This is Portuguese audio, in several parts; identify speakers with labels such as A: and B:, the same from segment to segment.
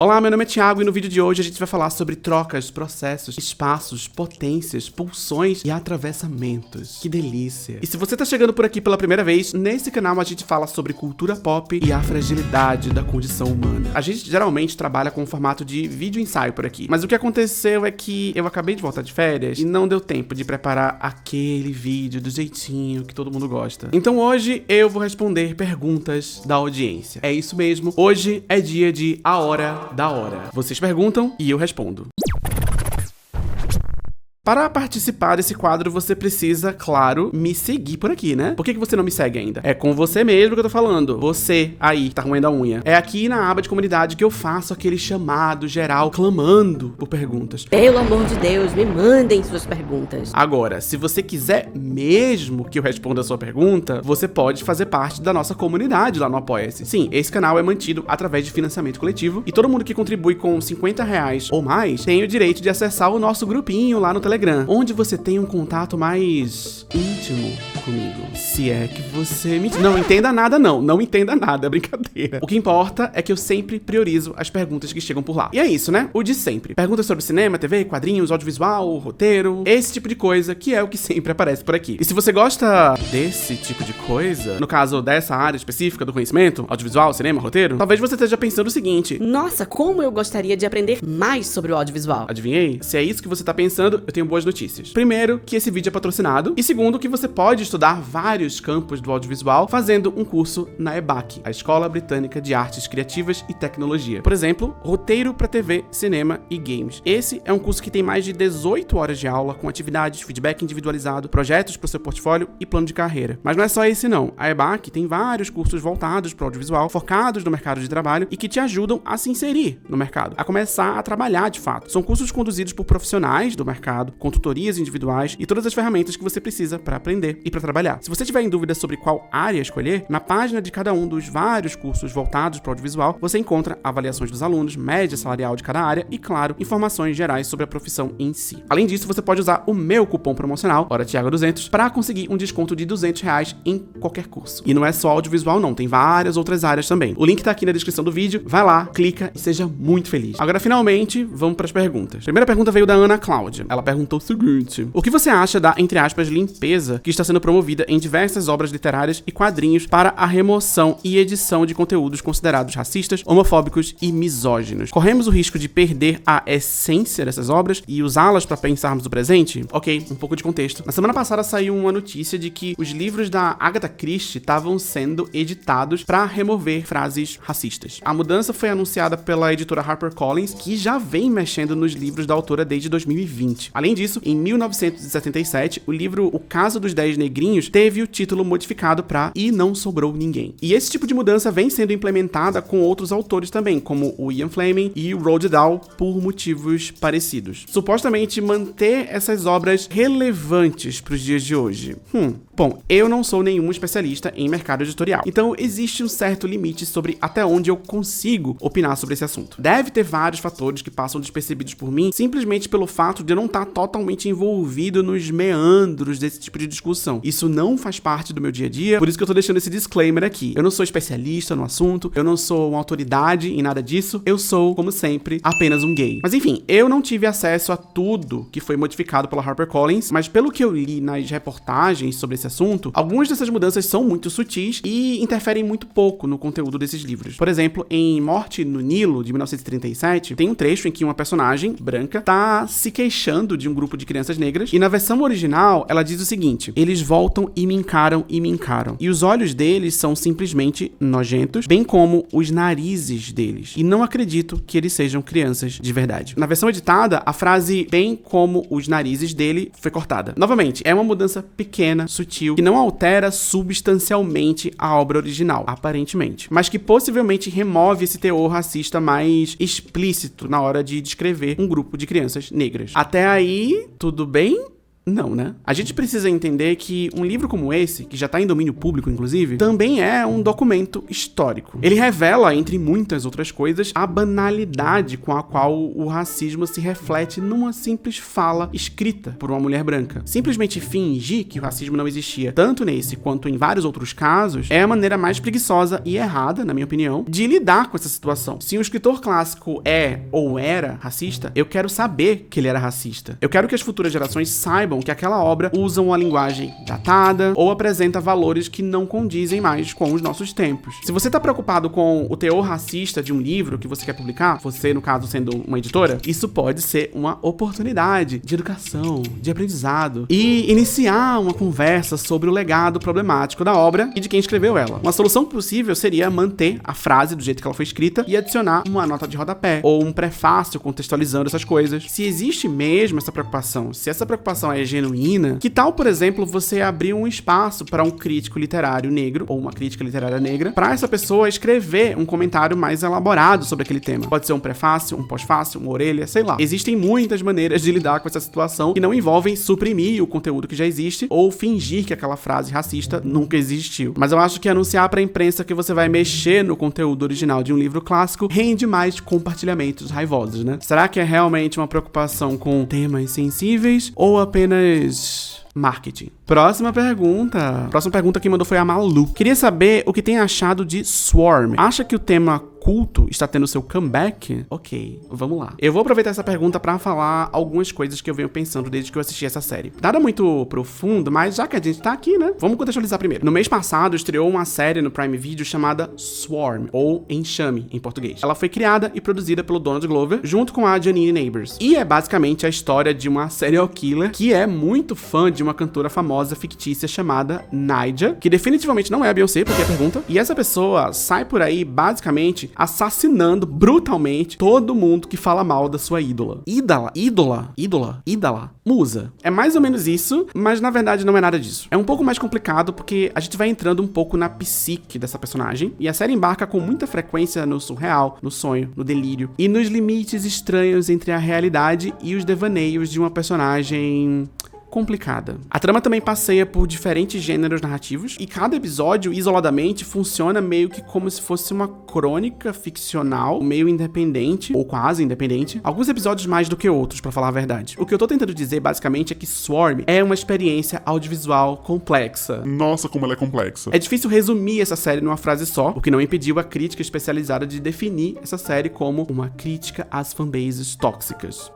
A: Olá, meu nome é Thiago e no vídeo de hoje a gente vai falar sobre trocas, processos, espaços, potências, pulsões e atravessamentos. Que delícia! E se você tá chegando por aqui pela primeira vez, nesse canal a gente fala sobre cultura pop e a fragilidade da condição humana. A gente geralmente trabalha com o formato de vídeo ensaio por aqui, mas o que aconteceu é que eu acabei de voltar de férias e não deu tempo de preparar aquele vídeo do jeitinho que todo mundo gosta. Então hoje eu vou responder perguntas da audiência. É isso mesmo, hoje é dia de A Hora da Hora. Vocês perguntam e eu respondo. Para participar desse quadro, você precisa, claro, me seguir por aqui, né? Por que você não me segue ainda? É com você mesmo que eu tô falando. Você aí, que tá roendo a unha. É aqui na aba de comunidade que eu faço aquele chamado geral, clamando por perguntas.
B: Pelo amor de Deus, me mandem suas perguntas.
A: Agora, se você quiser mesmo que eu responda a sua pergunta, você pode fazer parte da nossa comunidade lá no Apoia-se. Sim, esse canal é mantido através de financiamento coletivo e todo mundo que contribui com R$50 ou mais tem o direito de acessar o nosso grupinho lá no Telegram, onde você tem um contato mais íntimo comigo. Se é que você me... Não entenda nada não entenda nada, é brincadeira. O que importa é que eu sempre priorizo as perguntas que chegam por lá. E é isso, né? O de sempre. Perguntas sobre cinema, TV, quadrinhos, audiovisual, roteiro, esse tipo de coisa que é o que sempre aparece por aqui. E se você gosta desse tipo de coisa, no caso dessa área específica do conhecimento, audiovisual, cinema, roteiro, talvez você esteja pensando o seguinte:
B: nossa, como eu gostaria de aprender mais sobre o audiovisual.
A: Adivinhei? Se é isso que você tá pensando, eu tenho boas notícias. Primeiro, que esse vídeo é patrocinado. E segundo, que você pode estudar vários campos do audiovisual fazendo um curso na EBAC, a Escola Britânica de Artes Criativas e Tecnologia. Por exemplo, roteiro para TV, cinema e games. Esse é um curso que tem mais de 18 horas de aula, com atividades, feedback individualizado, projetos para o seu portfólio e plano de carreira. Mas não é só esse não. A EBAC tem vários cursos voltados para o audiovisual, focados no mercado de trabalho e que te ajudam a se inserir no mercado, a começar a trabalhar de fato. São cursos conduzidos por profissionais do mercado, com tutorias individuais e todas as ferramentas que você precisa para aprender e para trabalhar. Se você tiver em dúvida sobre qual área escolher, na página de cada um dos vários cursos voltados para o audiovisual, você encontra avaliações dos alunos, média salarial de cada área e, claro, informações gerais sobre a profissão em si. Além disso, você pode usar o meu cupom promocional, HORAThiago200, para conseguir um desconto de R$200 em qualquer curso. E não é só audiovisual não, tem várias outras áreas também. O link tá aqui na descrição do vídeo, vai lá, clica e seja muito feliz. Agora, finalmente, vamos para as perguntas. A primeira pergunta veio da Ana Cláudia. Ela perguntou o seguinte: o que você acha da, entre aspas, limpeza que está sendo promovida em diversas obras literárias e quadrinhos para a remoção e edição de conteúdos considerados racistas, homofóbicos e misóginos? Corremos o risco de perder a essência dessas obras e usá-las para pensarmos o presente? Ok, um pouco de contexto. Na semana passada saiu uma notícia de que os livros da Agatha Christie estavam sendo editados para remover frases racistas. A mudança foi anunciada pela editora HarperCollins, que já vem mexendo nos livros da autora desde 2020. Além disso, em 1977, o livro O Caso dos 10 Negrinhos teve o título modificado para E Não Sobrou Ninguém. E esse tipo de mudança vem sendo implementada com outros autores também, como o Ian Fleming e o Roald Dahl, por motivos parecidos. Supostamente manter essas obras relevantes para os dias de hoje. Bom, eu não sou nenhum especialista em mercado editorial, então existe um certo limite sobre até onde eu consigo opinar sobre esse assunto. Deve ter vários fatores que passam despercebidos por mim, simplesmente pelo fato de eu não estar totalmente envolvido nos meandros desse tipo de discussão. Isso não faz parte do meu dia a dia, por isso que eu tô deixando esse disclaimer aqui. Eu não sou especialista no assunto, eu não sou uma autoridade em nada disso, eu sou, como sempre, apenas um gay. Mas enfim, eu não tive acesso a tudo que foi modificado pela HarperCollins, mas pelo que eu li nas reportagens sobre esse assunto, algumas dessas mudanças são muito sutis e interferem muito pouco no conteúdo desses livros. Por exemplo, em Morte no Nilo, de 1937, tem um trecho em que uma personagem branca tá se queixando de um grupo de crianças negras, e na versão original ela diz o seguinte: eles voltam e me encaram e me encaram, e os olhos deles são simplesmente nojentos, bem como os narizes deles, e não acredito que eles sejam crianças de verdade. Na versão editada, a frase bem como os narizes dele foi cortada. Novamente, é uma mudança pequena, sutil, que não altera substancialmente a obra original, aparentemente, mas que possivelmente remove esse teor racista mais explícito na hora de descrever um grupo de crianças negras. Até aí, tudo bem? Não, né? A gente precisa entender que um livro como esse, que já tá em domínio público, inclusive, também é um documento histórico. Ele revela, entre muitas outras coisas, a banalidade com a qual o racismo se reflete numa simples fala escrita por uma mulher branca. Simplesmente fingir que o racismo não existia, tanto nesse quanto em vários outros casos, é a maneira mais preguiçosa e errada, na minha opinião, de lidar com essa situação. Se um escritor clássico é ou era racista, eu quero saber que ele era racista. Eu quero que as futuras gerações saibam que aquela obra usa uma linguagem datada ou apresenta valores que não condizem mais com os nossos tempos. Se você tá preocupado com o teor racista de um livro que você quer publicar, você, no caso, sendo uma editora, isso pode ser uma oportunidade de educação, de aprendizado e iniciar uma conversa sobre o legado problemático da obra e de quem escreveu ela. Uma solução possível seria manter a frase do jeito que ela foi escrita e adicionar uma nota de rodapé ou um prefácio contextualizando essas coisas. Se existe mesmo essa preocupação, se essa preocupação é genuína, que tal, por exemplo, você abrir um espaço para um crítico literário negro ou uma crítica literária negra, para essa pessoa escrever um comentário mais elaborado sobre aquele tema. Pode ser um prefácio, um pós-fácio, uma orelha, sei lá. Existem muitas maneiras de lidar com essa situação que não envolvem suprimir o conteúdo que já existe ou fingir que aquela frase racista nunca existiu. Mas eu acho que anunciar pra imprensa que você vai mexer no conteúdo original de um livro clássico rende mais compartilhamentos raivosos, né? Será que é realmente uma preocupação com temas sensíveis ou apenas marketing? Próxima pergunta que mandou foi a Malu. Queria saber o que tem achado de Swarm. Acha que o tema culto está tendo seu comeback? Ok, vamos lá. Eu vou aproveitar essa pergunta pra falar algumas coisas que eu venho pensando desde que eu assisti essa série. Nada muito profundo, mas já que a gente tá aqui, né? Vamos contextualizar primeiro. No mês passado, estreou uma série no Prime Video chamada Swarm, ou Enxame, em português. Ela foi criada e produzida pelo Donald Glover, junto com a Janine Neighbors. E é basicamente a história de uma serial killer que é muito fã de uma cantora famosa fictícia chamada Naija, que definitivamente não é a Beyoncé, porque é a pergunta. E essa pessoa sai por aí, basicamente, assassinando brutalmente todo mundo que fala mal da sua ídola. Ídola? Musa. É mais ou menos isso, mas na verdade não é nada disso. É um pouco mais complicado porque a gente vai entrando um pouco na psique dessa personagem, e a série embarca com muita frequência no surreal, no sonho, no delírio, e nos limites estranhos entre a realidade e os devaneios de uma personagem complicada. A trama também passeia por diferentes gêneros narrativos e cada episódio, isoladamente, funciona meio que como se fosse uma crônica ficcional, meio independente, ou quase independente. Alguns episódios mais do que outros, pra falar a verdade. O que eu tô tentando dizer, basicamente, é que Swarm é uma experiência audiovisual complexa.
C: Nossa, como ela é complexa.
A: É difícil resumir essa série numa frase só, o que não impediu a crítica especializada de definir essa série como uma crítica às fanbases tóxicas.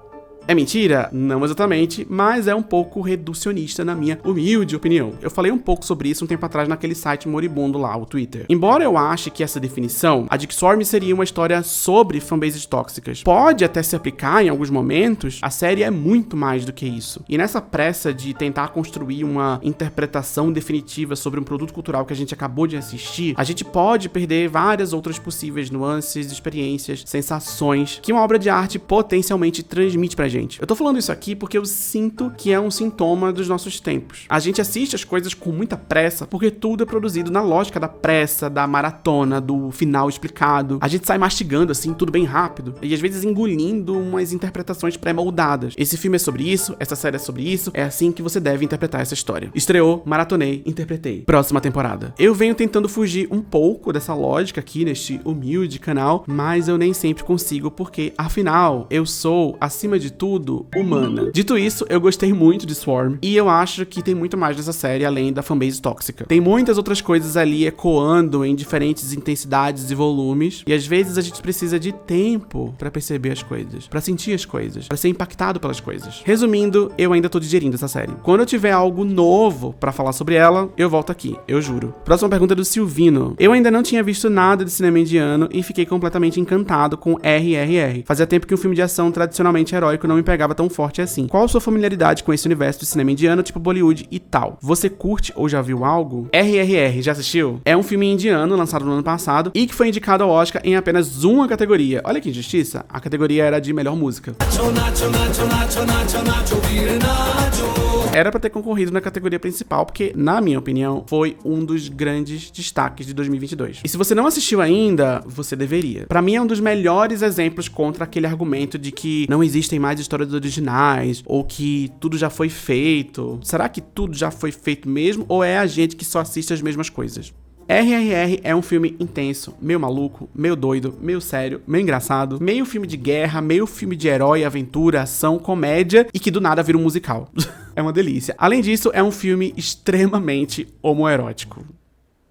A: É mentira? Não exatamente, mas é um pouco reducionista na minha humilde opinião. Eu falei um pouco sobre isso um tempo atrás naquele site moribundo lá, o Twitter. Embora eu ache que essa definição, a de que Swarm seria uma história sobre fanbases tóxicas, pode até se aplicar em alguns momentos, a série é muito mais do que isso. E nessa pressa de tentar construir uma interpretação definitiva sobre um produto cultural que a gente acabou de assistir, a gente pode perder várias outras possíveis nuances, experiências, sensações que uma obra de arte potencialmente transmite pra gente. Eu tô falando isso aqui porque eu sinto que é um sintoma dos nossos tempos. A gente assiste as coisas com muita pressa porque tudo é produzido na lógica da pressa, da maratona, do final explicado. A gente sai mastigando assim, tudo bem rápido, e às vezes engolindo umas interpretações pré-moldadas. Esse filme é sobre isso, essa série é sobre isso, é assim que você deve interpretar essa história. Estreou, maratonei, interpretei. Próxima temporada. Eu venho tentando fugir um pouco dessa lógica aqui neste humilde canal, mas eu nem sempre consigo porque, afinal, eu sou, acima de tudo, humana. Dito isso, eu gostei muito de Swarm e eu acho que tem muito mais dessa série além da fanbase tóxica. Tem muitas outras coisas ali ecoando em diferentes intensidades e volumes, e às vezes a gente precisa de tempo pra perceber as coisas, pra sentir as coisas, pra ser impactado pelas coisas. Resumindo, eu ainda tô digerindo essa série. Quando eu tiver algo novo pra falar sobre ela, eu volto aqui, eu juro. Próxima pergunta é do Silvino. Eu ainda não tinha visto nada de cinema indiano e fiquei completamente encantado com RRR. Fazia tempo que um filme de ação tradicionalmente heróico não me pegava tão forte assim. Qual a sua familiaridade com esse universo de cinema indiano, tipo Bollywood e tal? Você curte ou já viu algo? RRR, já assistiu? É um filme indiano lançado no ano passado e que foi indicado ao Oscar em apenas uma categoria. Olha que injustiça, a categoria era de melhor música. Era pra ter concorrido na categoria principal, porque, na minha opinião, foi um dos grandes destaques de 2022. E se você não assistiu ainda, você deveria. Pra mim, é um dos melhores exemplos contra aquele argumento de que não existem mais histórias originais, ou que tudo já foi feito. Será que tudo já foi feito mesmo, ou é a gente que só assiste as mesmas coisas? RRR é um filme intenso, meio maluco, meio doido, meio sério, meio engraçado, meio filme de guerra, meio filme de herói, aventura, ação, comédia e que do nada vira um musical. É uma delícia. Além disso, é um filme extremamente homoerótico.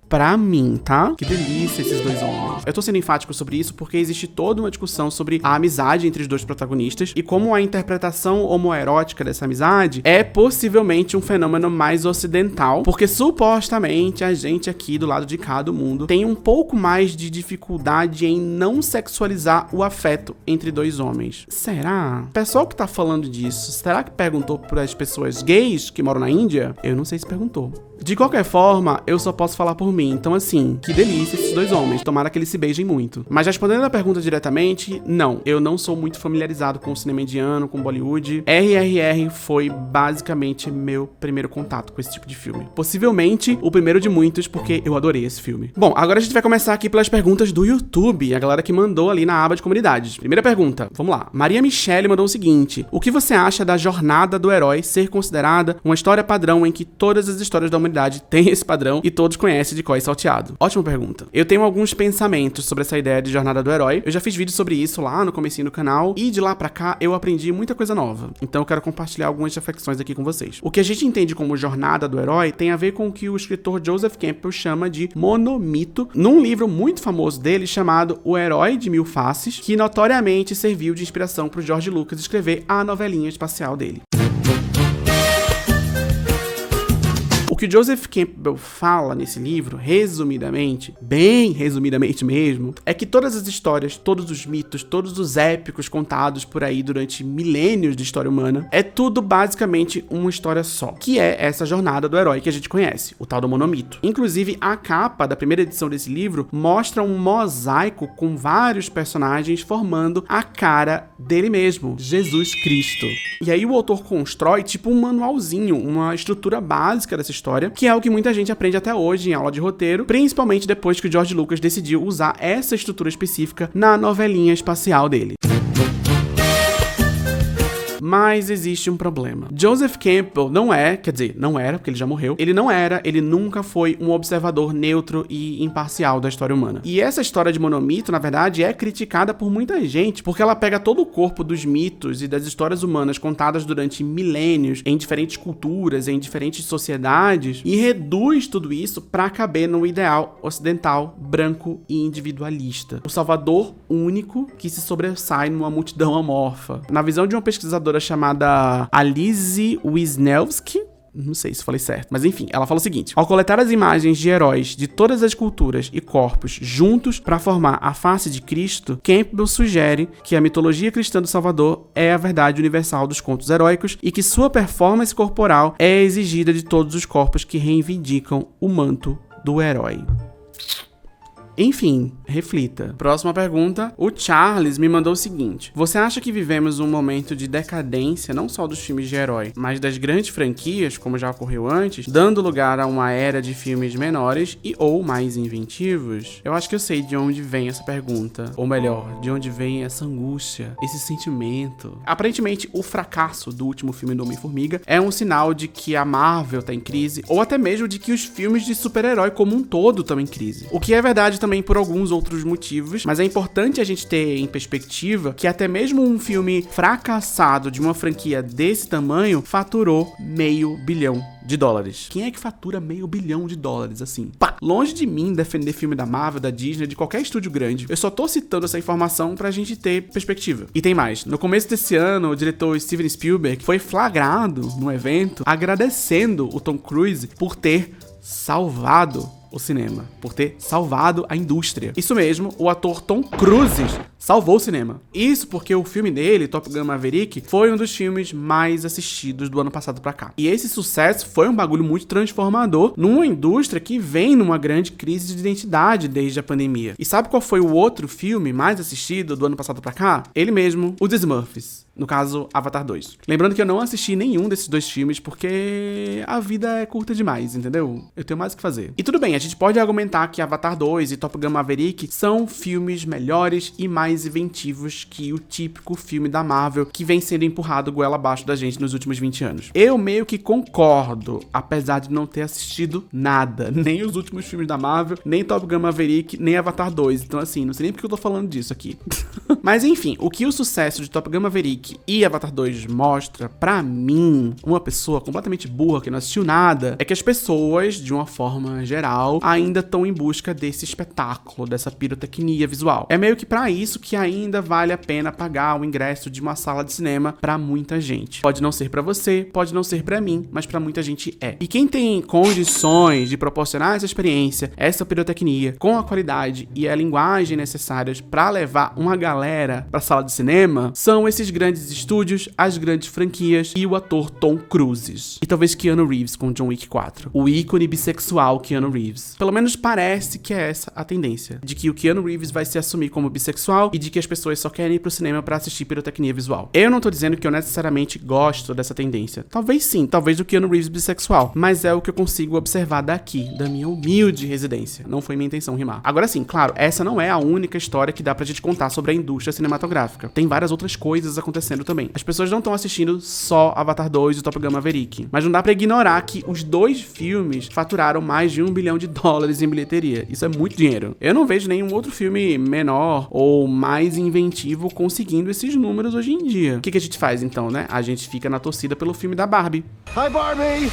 A: Pra mim, tá? Que delícia esses dois homens. Eu tô sendo enfático sobre isso porque existe toda uma discussão sobre a amizade entre os dois protagonistas e como a interpretação homoerótica dessa amizade é possivelmente um fenômeno mais ocidental, porque supostamente a gente aqui do lado de cá do mundo tem um pouco mais de dificuldade em não sexualizar o afeto entre dois homens. Será? O pessoal que tá falando disso, será que perguntou pras pessoas gays que moram na Índia? Eu não sei se perguntou. De qualquer forma, eu só posso falar por mim. Então, assim, que delícia esses dois homens. Tomara que eles se beijem muito. Mas respondendo a pergunta diretamente, não. Eu não sou muito familiarizado com o cinema indiano, com Bollywood. RRR foi basicamente meu primeiro contato com esse tipo de filme. Possivelmente o primeiro de muitos, porque eu adorei esse filme. Bom, agora a gente vai começar aqui pelas perguntas do YouTube. A galera que mandou ali na aba de comunidades. Primeira pergunta, vamos lá. Maria Michele mandou o seguinte: o que você acha da jornada do herói ser considerada uma história padrão em que todas as histórias da humanidade têm esse padrão e todos conhecem de qual é salteado? Ótima pergunta. Eu tenho alguns pensamentos sobre essa ideia de jornada do herói. Eu já fiz vídeo sobre isso lá no comecinho do canal e de lá pra cá eu aprendi muita coisa nova. Então eu quero compartilhar algumas reflexões aqui com vocês. O que a gente entende como jornada do herói tem a ver com o que o escritor Joseph Campbell chama de monomito, num livro muito famoso dele chamado O Herói de Mil Faces, que notoriamente serviu de inspiração pro George Lucas escrever a novelinha espacial dele. O que o Joseph Campbell fala nesse livro, resumidamente, bem resumidamente mesmo, é que todas as histórias, todos os mitos, todos os épicos contados por aí durante milênios de história humana, é tudo basicamente uma história só, que é essa jornada do herói que a gente conhece, o tal do monomito. Inclusive, a capa da primeira edição desse livro mostra um mosaico com vários personagens formando a cara dele mesmo, Jesus Cristo. E aí o autor constrói tipo um manualzinho, uma estrutura básica dessa história, que é o que muita gente aprende até hoje em aula de roteiro, principalmente depois que o George Lucas decidiu usar essa estrutura específica na novelinha espacial dele. Mas existe um problema. Joseph Campbell não era, porque ele já morreu, ele nunca foi um observador neutro e imparcial da história humana. E essa história de monomito, na verdade, é criticada por muita gente, porque ela pega todo o corpo dos mitos e das histórias humanas contadas durante milênios, em diferentes culturas, em diferentes sociedades, e reduz tudo isso pra caber no ideal ocidental, branco e individualista. O salvador único que se sobressai numa multidão amorfa. Na visão de uma pesquisadora chamada Alice Wisniewski, não sei se falei certo, mas enfim, ela fala o seguinte: ao coletar as imagens de heróis de todas as culturas e corpos juntos para formar a face de Cristo, Campbell sugere que a mitologia cristã do Salvador é a verdade universal dos contos heróicos e que sua performance corporal é exigida de todos os corpos que reivindicam o manto do herói. Enfim, reflita. Próxima pergunta. O Charles me mandou o seguinte: você acha que vivemos um momento de decadência não só dos filmes de herói, mas das grandes franquias, como já ocorreu antes, dando lugar a uma era de filmes menores e ou mais inventivos? Eu acho que eu sei de onde vem essa pergunta, ou melhor, de onde vem essa angústia, esse sentimento. Aparentemente, o fracasso do último filme do Homem-Formiga é um sinal de que a Marvel tá em crise, ou até mesmo de que os filmes de super-herói como um todo estão em crise. O que é verdade também por alguns outros motivos, mas é importante a gente ter em perspectiva que até mesmo um filme fracassado de uma franquia desse tamanho faturou $500 milhão. Quem é que fatura $500 milhão assim? Pá! Longe de mim defender filme da Marvel, da Disney, de qualquer estúdio grande. Eu só tô citando essa informação pra gente ter perspectiva. E tem mais. No começo desse ano, o diretor Steven Spielberg foi flagrado num evento agradecendo o Tom Cruise por ter salvado o cinema, por ter salvado a indústria. Isso mesmo, o ator Tom Cruise salvou o cinema. Isso porque o filme dele, Top Gun Maverick, foi um dos filmes mais assistidos do ano passado pra cá. E esse sucesso foi um bagulho muito transformador numa indústria que vem numa grande crise de identidade desde a pandemia. E sabe qual foi o outro filme mais assistido do ano passado pra cá? Ele mesmo, o The Smurfs. No caso, Avatar 2. Lembrando que eu não assisti nenhum desses dois filmes porque a vida é curta demais, entendeu? Eu tenho mais o que fazer. E tudo bem, a gente pode argumentar que Avatar 2 e Top Gun Maverick são filmes melhores e mais mais inventivos que o típico filme da Marvel que vem sendo empurrado goela abaixo da gente nos últimos 20 anos. Eu meio que concordo, apesar de não ter assistido nada, nem os últimos filmes da Marvel, nem Top Gun Maverick, nem Avatar 2. Então assim, não sei nem porque eu tô falando disso aqui. Mas enfim, o que o sucesso de Top Gun Maverick e Avatar 2 mostra, pra mim, uma pessoa completamente burra que não assistiu nada, é que as pessoas, de uma forma geral, ainda estão em busca desse espetáculo, dessa pirotecnia visual. É meio que pra isso que ainda vale a pena pagar o ingresso de uma sala de cinema pra muita gente. Pode não ser pra você, pode não ser pra mim, mas pra muita gente é. E quem tem condições de proporcionar essa experiência, essa pirotecnia, com a qualidade e a linguagem necessárias pra levar uma galera pra sala de cinema, são esses grandes estúdios, as grandes franquias e o ator Tom Cruise. E talvez Keanu Reeves com John Wick 4. O ícone bissexual Keanu Reeves. Pelo menos parece que é essa a tendência. De que o Keanu Reeves vai se assumir como bissexual e de que as pessoas só querem ir pro cinema pra assistir pirotecnia visual. Eu não tô dizendo que eu necessariamente gosto dessa tendência. Talvez sim, talvez o Keanu Reeves bissexual. Mas é o que eu consigo observar daqui, da minha humilde residência. Não foi minha intenção rimar. Agora sim, claro, essa não é a única história que dá pra gente contar sobre a indústria cinematográfica. Tem várias outras coisas acontecendo também. As pessoas não estão assistindo só Avatar 2 e Top Gun Maverick. Mas não dá pra ignorar que os dois filmes faturaram mais de $1 bilhão em bilheteria. Isso é muito dinheiro. Eu não vejo nenhum outro filme menor ou mais inventivo conseguindo esses números hoje em dia. O que a gente faz então, né? A gente fica na torcida pelo filme da Barbie.
C: Hi, Barbie!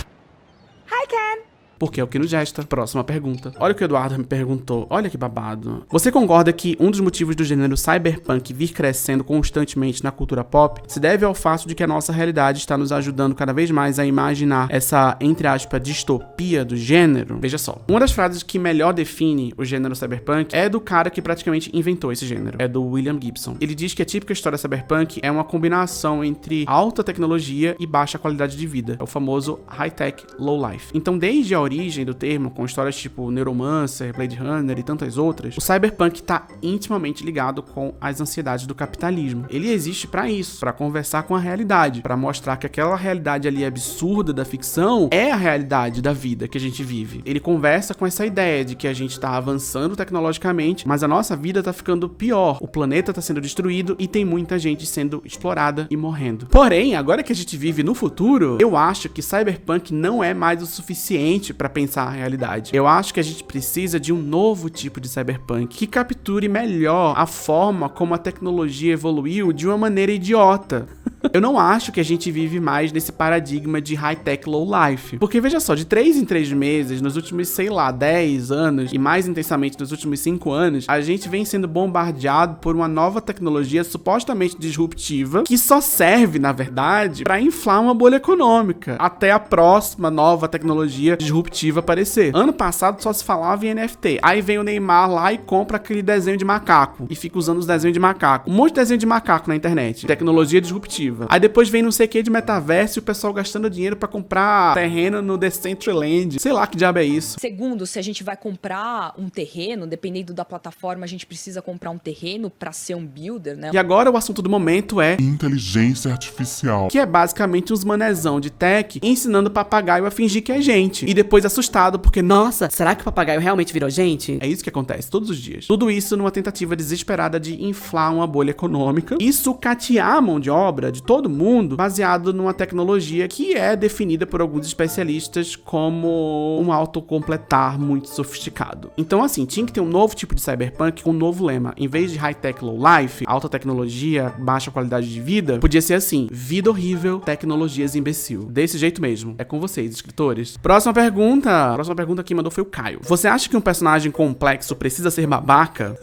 B: Hi, Ken!
A: Porque é o que nos gesta. Próxima pergunta. Olha o que o Eduardo me perguntou. Olha que babado. Você concorda que um dos motivos do gênero cyberpunk vir crescendo constantemente na cultura pop se deve ao fato de que a nossa realidade está nos ajudando cada vez mais a imaginar essa, entre aspas, distopia do gênero? Veja só. Uma das frases que melhor define o gênero cyberpunk é do cara que praticamente inventou esse gênero. É do William Gibson. Ele diz que a típica história cyberpunk é uma combinação entre alta tecnologia e baixa qualidade de vida. É o famoso high-tech, low-life. Então, desde a origem do termo, com histórias tipo Neuromancer, Blade Runner e tantas outras, o cyberpunk está intimamente ligado com as ansiedades do capitalismo. Ele existe para isso, para conversar com a realidade, para mostrar que aquela realidade ali absurda da ficção é a realidade da vida que a gente vive. Ele conversa com essa ideia de que a gente está avançando tecnologicamente, mas a nossa vida está ficando pior. O planeta está sendo destruído e tem muita gente sendo explorada e morrendo. Porém, agora que a gente vive no futuro, eu acho que cyberpunk não é mais o suficiente para pensar a realidade. Eu acho que a gente precisa de um novo tipo de cyberpunk que capture melhor a forma como a tecnologia evoluiu de uma maneira idiota. Eu não acho que a gente vive mais nesse paradigma de high-tech low-life. Porque veja só, de 3 em 3 meses, nos últimos, 10 anos, e mais intensamente nos últimos 5 anos, a gente vem sendo bombardeado por uma nova tecnologia supostamente disruptiva, que só serve, na verdade, para inflar uma bolha econômica, até a próxima nova tecnologia disruptiva aparecer. Ano passado só se falava em NFT. Aí vem o Neymar lá e compra aquele desenho de macaco, e fica usando os desenhos de macaco. Um monte de desenho de macaco na internet. Tecnologia disruptiva. Aí depois vem não sei o que de metaverso e o pessoal gastando dinheiro pra comprar terreno no Decentraland. Sei lá que diabo é isso.
D: Segundo, se a gente vai comprar um terreno, dependendo da plataforma, a gente precisa comprar um terreno pra ser um builder, né?
A: E agora o assunto do momento é
E: inteligência artificial,
A: que é basicamente uns manezão de tech ensinando o papagaio a fingir que é gente. E depois assustado porque, nossa,
B: Será que o papagaio realmente virou gente?
A: é isso que acontece todos os dias. Tudo isso numa tentativa desesperada de inflar uma bolha econômica e sucatear a mão de obra de todo mundo, baseado numa tecnologia que é definida por alguns especialistas como um autocompletar muito sofisticado. Então, assim, tinha que ter um novo tipo de cyberpunk com um novo lema. Em vez de high-tech low-life, alta tecnologia, baixa qualidade de vida, podia ser assim: vida horrível, tecnologias imbecil. Desse jeito mesmo. É com vocês, escritores. Próxima pergunta. A próxima pergunta que mandou foi o Caio. Você acha que um personagem complexo precisa ser babaca?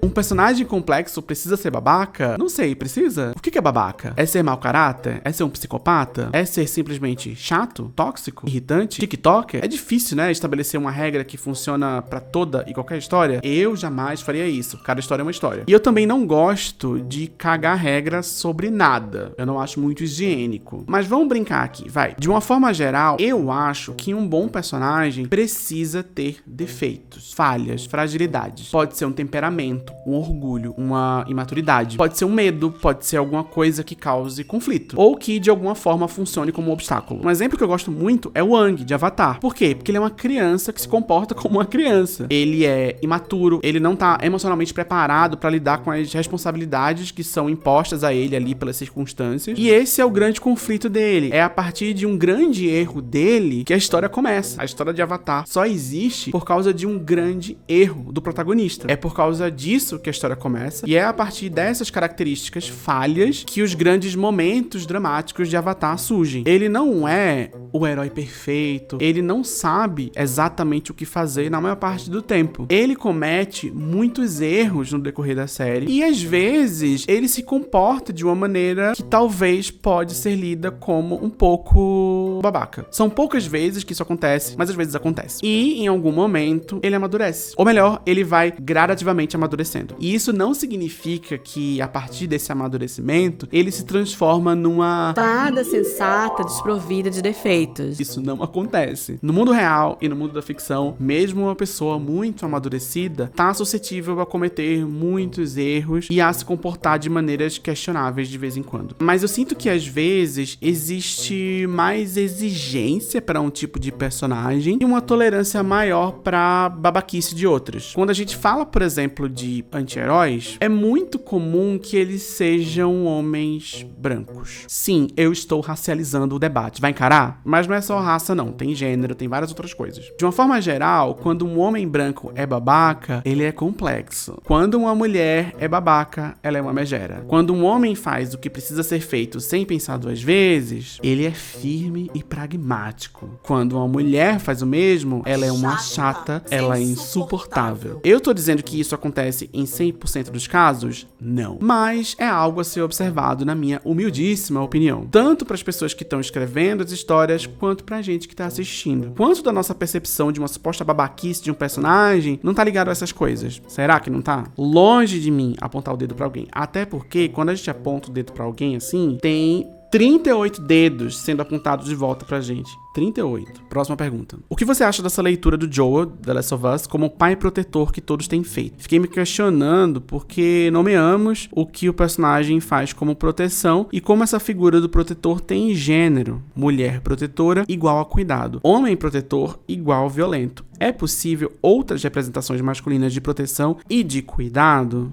A: Um personagem complexo precisa ser babaca? Não sei, precisa? O que é babaca? É ser mau caráter? É ser um psicopata? É ser simplesmente chato? Tóxico? Irritante? TikToker? É difícil, né, estabelecer uma regra que funciona pra toda e qualquer história. Eu jamais faria isso. Cada história é uma história. E eu também não gosto de cagar regra sobre nada. Eu não acho muito higiênico. Mas vamos brincar aqui, vai. De uma forma geral, eu acho que um bom personagem precisa ter defeitos, falhas, fragilidades. Pode ser um temperamento, sentimento, um orgulho, uma imaturidade. Pode ser um medo, pode ser alguma coisa que cause conflito, ou que de alguma forma funcione como um obstáculo. Um exemplo que eu gosto muito é o Aang, de Avatar. Por quê? Porque ele é uma criança que se comporta como uma criança. Ele é imaturo, ele não tá emocionalmente preparado pra lidar com as responsabilidades que são impostas a ele ali pelas circunstâncias. E esse é o grande conflito dele. É a partir de um grande erro dele que a história começa. A história de Avatar só existe por causa de um grande erro do protagonista. É por causa disso que a história começa, e é a partir dessas características falhas que os grandes momentos dramáticos de Avatar surgem. Ele não é o herói perfeito, ele não sabe exatamente o que fazer na maior parte do tempo. Ele comete muitos erros no decorrer da série, e às vezes ele se comporta de uma maneira que talvez pode ser lida como um pouco babaca. São poucas vezes que isso acontece, mas às vezes acontece. E em algum momento ele amadurece. Ou melhor, ele vai gradativamente amadurecendo. E isso não significa que a partir desse amadurecimento ele se transforma numa
B: Fada sensata, desprovida de defeitos.
A: Isso não acontece. No mundo real e no mundo da ficção, mesmo uma pessoa muito amadurecida tá suscetível a cometer muitos erros e a se comportar de maneiras questionáveis de vez em quando. Mas eu sinto que às vezes existe mais exigência para um tipo de personagem e uma tolerância maior para babaquice de outros. Quando a gente fala, por exemplo, de anti-heróis, é muito comum que eles sejam homens brancos. Sim, eu estou racializando o debate. Vai encarar? Mas não é só raça, não. Tem gênero, tem várias outras coisas. De uma forma geral, quando um homem branco é babaca, ele é complexo. Quando uma mulher é babaca, ela é uma megera. Quando um homem faz o que precisa ser feito sem pensar duas vezes, ele é firme e pragmático. Quando uma mulher faz o mesmo, ela é uma chata, ela é insuportável. Eu tô dizendo que isso acontece em 100% dos casos? Não. Mas é algo a ser observado na minha humildíssima opinião. Tanto para as pessoas que estão escrevendo as histórias, quanto pra gente que tá assistindo. Quanto da nossa percepção de uma suposta babaquice de um personagem não tá ligado a essas coisas? Será que não tá? Longe de mim apontar o dedo pra alguém. Até porque, quando a gente aponta o dedo pra alguém assim, tem 38 dedos sendo apontados de volta pra gente. 38. Próxima pergunta. O que você acha dessa leitura do Joel, The Last of Us, como o pai protetor que todos têm feito? Fiquei me questionando porque nomeamos o que o personagem faz como proteção e como essa figura do protetor tem gênero. Mulher protetora igual a cuidado. Homem protetor igual a violento. É possível outras representações masculinas de proteção e de cuidado?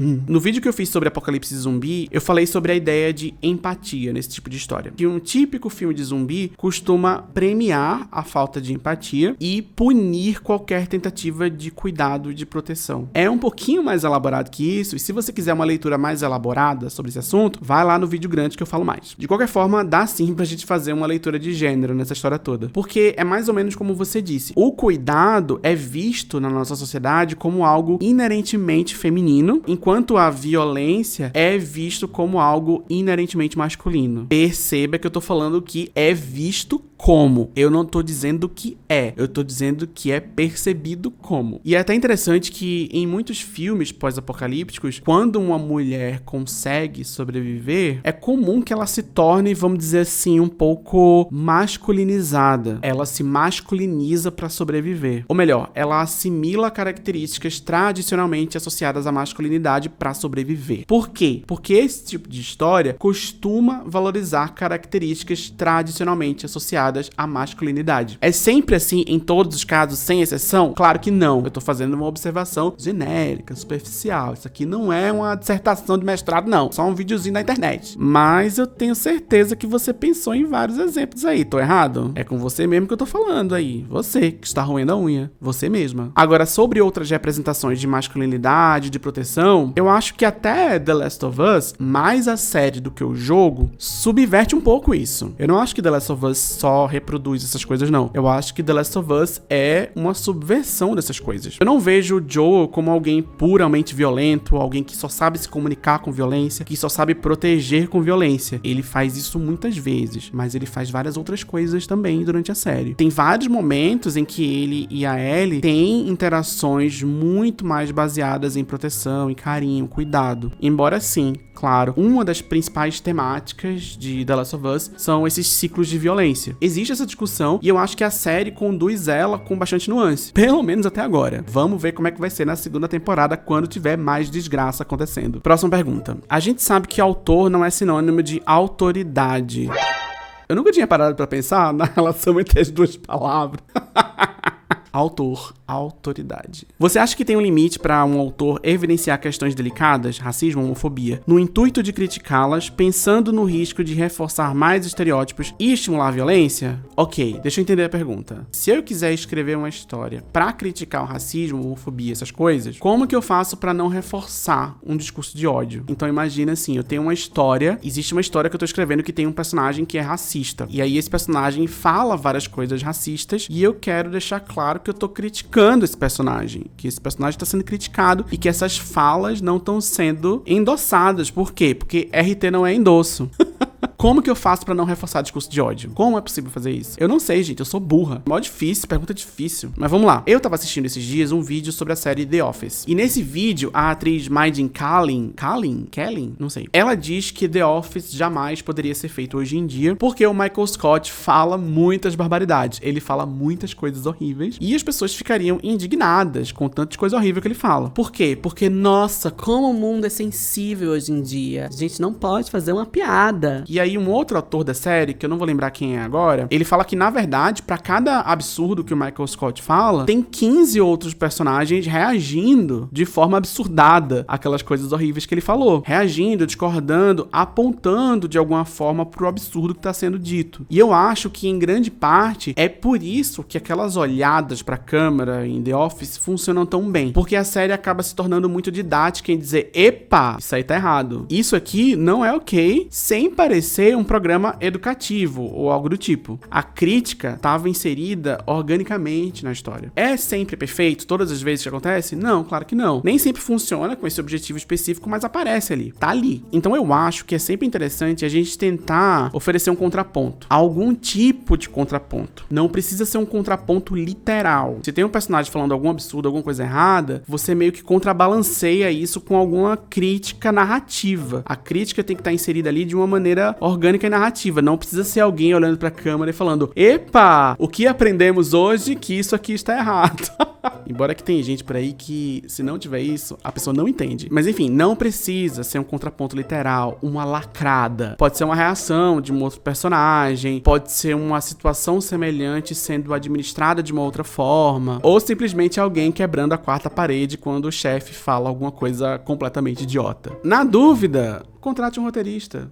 A: No vídeo que eu fiz sobre Apocalipse Zumbi, eu falei sobre a ideia de empatia nesse tipo de história. Que um típico filme de zumbi costuma premiar a falta de empatia e punir qualquer tentativa de cuidado e de proteção. É um pouquinho mais elaborado que isso, e se você quiser uma leitura mais elaborada sobre esse assunto, vai lá no vídeo grande que eu falo mais. De qualquer forma, dá sim pra gente fazer uma leitura de gênero nessa história toda. Porque é mais ou menos como você disse. O cuidado é visto na nossa sociedade como algo inerentemente feminino, enquanto a violência é visto como algo inerentemente masculino. Perceba que eu tô falando que é visto como. Eu não tô dizendo que é. Eu tô dizendo que é percebido como. E é até interessante que em muitos filmes pós-apocalípticos, quando uma mulher consegue sobreviver, é comum que ela se torne, vamos dizer assim, um pouco masculinizada. Ela se masculiniza pra sobreviver. Ou melhor, ela assimila características tradicionalmente associadas à masculinidade pra sobreviver. Por quê? Porque esse tipo de história costuma valorizar características tradicionalmente associadas à masculinidade. É sempre assim em todos os casos, sem exceção? Claro que não. Eu tô fazendo uma observação genérica, superficial. Isso aqui não é uma dissertação de mestrado, não. Só um videozinho na internet. Mas eu tenho certeza que você pensou em vários exemplos aí. Tô errado? É com você mesmo que eu tô falando aí. Você que está roendo a unha. Você mesma. Agora, sobre outras representações de masculinidade, de proteção, eu acho que até The Last of Us, mais a série do que o jogo, subverte um pouco isso. Eu não acho que The Last of Us só reproduz essas coisas, não. Eu acho que The Last of Us é uma subversão dessas coisas. Eu não vejo o Joel como alguém puramente violento, alguém que só sabe se comunicar com violência, que só sabe proteger com violência. Ele faz isso muitas vezes, mas ele faz várias outras coisas também durante a série. Tem vários momentos em que ele e a Ellie têm interações muito mais baseadas em proteção, em carinho, cuidado. Embora sim, claro, uma das principais temáticas de The Last of Us são esses ciclos de violência. existe essa discussão e eu acho que a série conduz ela com bastante nuance. Pelo menos até agora. Vamos ver como é que vai ser na segunda temporada quando tiver mais desgraça acontecendo. Próxima pergunta. A gente sabe que autor não é sinônimo de autoridade. Eu nunca tinha parado pra pensar na relação entre as duas palavras. Autor, autoridade. Você acha que tem um limite para um autor evidenciar questões delicadas, racismo, homofobia, no intuito de criticá-las, pensando no risco de reforçar mais estereótipos e estimular a violência? Ok, deixa eu entender a pergunta. Se eu quiser escrever uma história para criticar o racismo, homofobia, essas coisas, como que eu faço para não reforçar um discurso de ódio? Então imagina assim, eu tenho uma história, existe uma história que eu tô escrevendo que tem um personagem que é racista, e aí esse personagem fala várias coisas racistas, e eu quero deixar claro que eu tô criticando esse personagem, que esse personagem tá sendo criticado e que essas falas não estão sendo endossadas. Por quê? Porque RT não é endosso. Como que eu faço pra não reforçar discurso de ódio? Como é possível fazer isso? Eu não sei, gente. Eu sou burra. Mó difícil, pergunta difícil. Mas vamos lá. Eu tava assistindo esses dias um vídeo sobre a série The Office. E nesse vídeo, a atriz Megyn Kelly? Não sei. Ela diz que The Office jamais poderia ser feito hoje em dia porque o Michael Scott fala muitas barbaridades. Ele fala muitas coisas horríveis e as pessoas ficariam indignadas com tanta coisa horrível que ele fala. Por quê? Porque, nossa, como o mundo é sensível hoje em dia. A gente não pode fazer uma piada. E aí um outro ator da série, que eu não vou lembrar quem é agora, ele fala que, na verdade, pra cada absurdo que o Michael Scott fala, tem 15 outros personagens reagindo de forma absurdada àquelas coisas horríveis que ele falou. Reagindo, discordando, apontando de alguma forma pro absurdo que tá sendo dito. E eu acho que, em grande parte, é por isso que aquelas olhadas pra câmera em The Office funcionam tão bem. Porque a série acaba se tornando muito didática em dizer, epa, isso aí tá errado. Isso aqui não é ok, sem parecer um programa educativo ou algo do tipo. A crítica estava inserida organicamente na história. É sempre perfeito todas as vezes que acontece? Não, claro que não. Nem sempre funciona com esse objetivo específico, mas aparece ali. Tá ali. Então eu acho que é sempre interessante a gente tentar oferecer um contraponto. Algum tipo de contraponto. Não precisa ser um contraponto literal. Se tem um personagem falando algum absurdo, alguma coisa errada, você meio que contrabalanceia isso com alguma crítica narrativa. A crítica tem que estar inserida ali de uma maneira orgânica e narrativa. Não precisa ser alguém olhando pra câmera e falando, epa, o que aprendemos hoje que isso aqui está errado. Embora que tem gente por aí que, se não tiver isso, a pessoa não entende. Mas enfim, não precisa ser um contraponto literal, uma lacrada. Pode ser uma reação de um outro personagem, pode ser uma situação semelhante sendo administrada de uma outra forma, ou simplesmente alguém quebrando a quarta parede quando o chefe fala alguma coisa completamente idiota. Na dúvida, contrate um roteirista.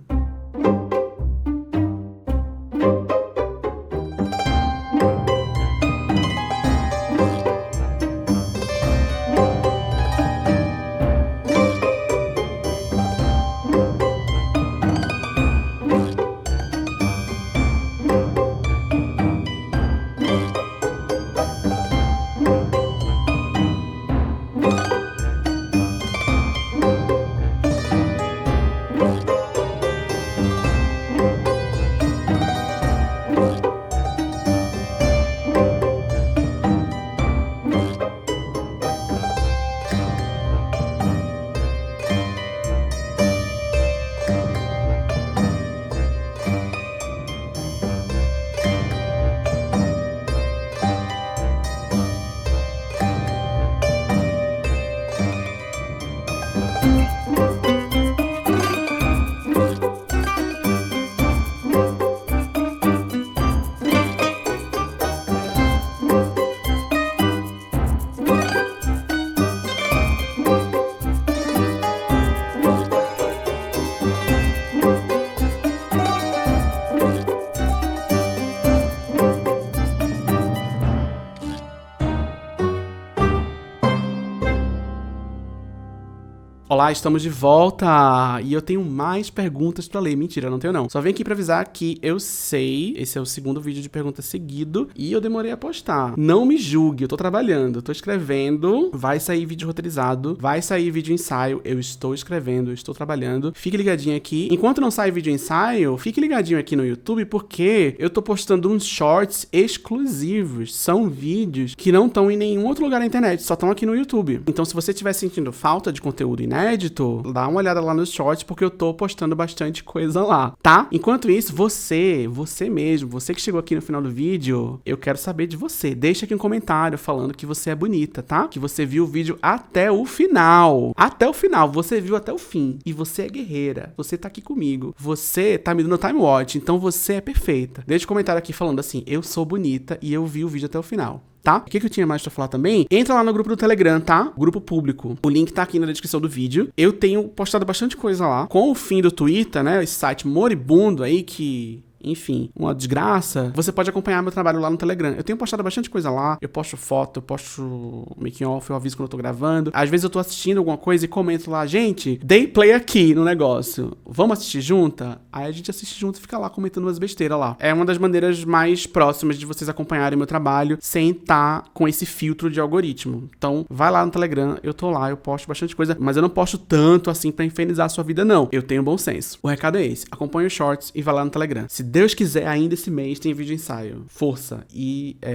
A: Olá, estamos de volta! E eu tenho mais perguntas pra ler. Mentira, não tenho não. Só vim aqui pra avisar que eu sei, esse é o segundo vídeo de perguntas seguido e eu demorei a postar. Não me julgue, eu tô trabalhando, eu tô escrevendo, vai sair vídeo roteirizado, vai sair vídeo ensaio, eu estou escrevendo, eu estou trabalhando. Fique ligadinho aqui. Enquanto não sai vídeo ensaio, fique ligadinho aqui no YouTube porque eu tô postando uns shorts exclusivos. São vídeos que não estão em nenhum outro lugar na internet, só estão aqui no YouTube. Então se você estiver sentindo falta de conteúdo inédito, inédito, dá uma olhada lá nos shorts, porque eu tô postando bastante coisa lá, tá? Enquanto isso, você mesmo, você que chegou aqui no final do vídeo, eu quero saber de você. Deixa aqui um comentário falando que você é bonita, tá? Que você viu o vídeo até o final. Até o final, você viu até o fim. E você é guerreira, você tá aqui comigo. Você tá me dando time watch, então você é perfeita. Deixa um comentário aqui falando assim, eu sou bonita e eu vi o vídeo até o final. Tá? O que eu tinha mais pra falar também? Entra lá no grupo do Telegram, tá? Grupo público. O link tá aqui na descrição do vídeo. Eu tenho postado bastante coisa lá. Com o fim do Twitter, né? Esse site moribundo aí que... enfim, uma desgraça, você pode acompanhar meu trabalho lá no Telegram. Eu tenho postado bastante coisa lá, eu posto foto, eu posto making off, eu aviso quando eu tô gravando. Às vezes eu tô assistindo alguma coisa e comento lá, gente, dei play aqui no negócio, vamos assistir junta? Aí a gente assiste junto e fica lá comentando umas besteiras lá. É uma das maneiras mais próximas de vocês acompanharem meu trabalho sem estar com esse filtro de algoritmo. Então, vai lá no Telegram, eu tô lá, eu posto bastante coisa, mas eu não posto tanto assim pra infernizar a sua vida, não. Eu tenho bom senso. O recado é esse, acompanhe os shorts e vai lá no Telegram. Se Deus quiser, ainda esse mês tem vídeo ensaio. Força.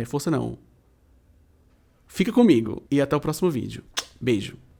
A: Força não. Fica comigo. E até o próximo vídeo. Beijo.